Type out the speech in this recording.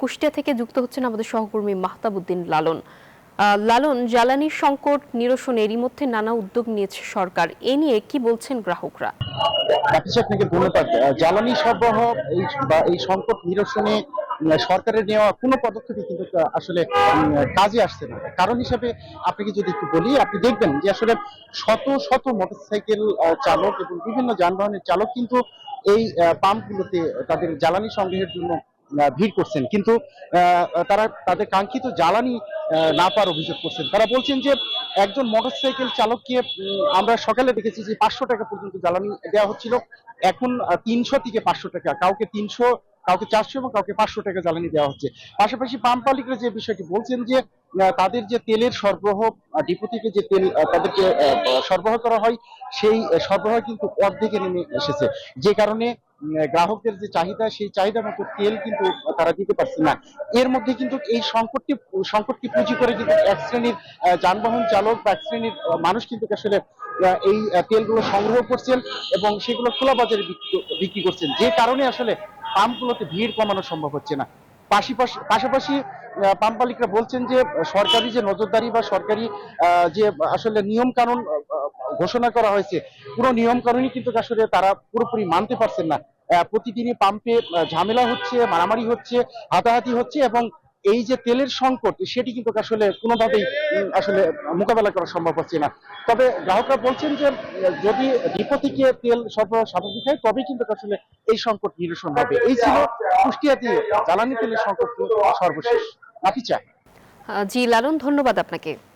কুষ্টিয়া থেকে যুক্ত হচ্ছেন আমাদের সহকর্মী মাহতাবউদ্দিন লালন। লালন, জ্বালানি সংকট নিরসনে এরই মধ্যে নানা উদ্যোগ নিয়েছে সরকার, এ নিয়ে কি বলছেন গ্রাহকরা? আপনাকে ধন্যবাদ। জ্বালানি সরবরাহ এই সংকট নিরসনে সরকারের নেওয়া কোনো পদক্ষেপই কিন্তু আসলে কাজে আসছে না। কারণ হিসেবে আপনাকে যদি একটু বলি, আপনি দেখবেন যে আসলে শত শত মোটরসাইকেল চালক এবং বিভিন্ন যানবাহনের চালক কিন্তু এই পাম্পগুলোতে তাদের জ্বালানি সংগ্রহের জন্য ভিড় করছেন, কিন্তু তারা তাদের কাঙ্ক্ষিত জ্বালানি না পাওয়ার অভিযোগ করছেন। তারা বলছেন যে একজন মোটরসাইকেল চালককে আমরা সকালে দেখেছি যে 500 টাকা পর্যন্ত জ্বালানি দেওয়া হচ্ছিল, এখন 300 থেকে 500 টাকা, কাউকে 300, কাউকে 400 এবং কাউকে 500 টাকা জ্বালানি দেওয়া হচ্ছে। পাশাপাশি পাম্প মালিকরা যে বিষয়টি বলছেন যে তাদের যে তেলের সরবরাহ, ডিপো থেকে যে তেল তাদেরকে সরবরাহ করা হয়, সেই সরবরাহ কিন্তু অর্ধেকে নেমে এসেছে, যে কারণে গ্রাহকদের যে চাহিদা, সেই চাহিদা মতো তেল কিন্তু তারা দিতে পারছে না। এর মধ্যে কিন্তু এই সংকটকে পুঁজি করে কিন্তু এক শ্রেণীর যানবাহন চালক বা এক শ্রেণীর মানুষ কিন্তু আসলে এই তেলগুলো সংগ্রহ করছেন এবং সেগুলো খোলা বাজারে বিক্রি করছেন, যে কারণে আসলে পাম্পগুলোতে ভিড় কমানো সম্ভব হচ্ছে না। পাশাপাশি পাম্প মালিকরা বলছেন যে সরকারি যে নজরদারি বা সরকারি যে আসলে নিয়ম কানুন ঘোষণা করা হয়েছে, পুরো নিয়ম কানুনই কিন্তু আসলে তারা পুরোপুরি মানতে পারছেন না। প্রতিদিনই পাম্পে ঝামেলা হচ্ছে, মারামারি হচ্ছে, হাতাহাতি হচ্ছে, এবং এই যে তেলের সংকট, সেটি কিন্তু আসলে কোনোভাবেই আসলে মোকাবেলা করা সম্ভব হচ্ছে না। তবে গ্রাহকরা বলছেন যে যদি ডিপো থেকে তেল সরবরাহ স্বাভাবিক হয়, তবেই কিন্তু আসলে এই সংকট নিরসন হবে। এই ছিল কুষ্টিয়াতে জ্বালানি তেলের সংকট সর্বশেষ। নাফিচা। জি লালন, ধন্যবাদ আপনাকে।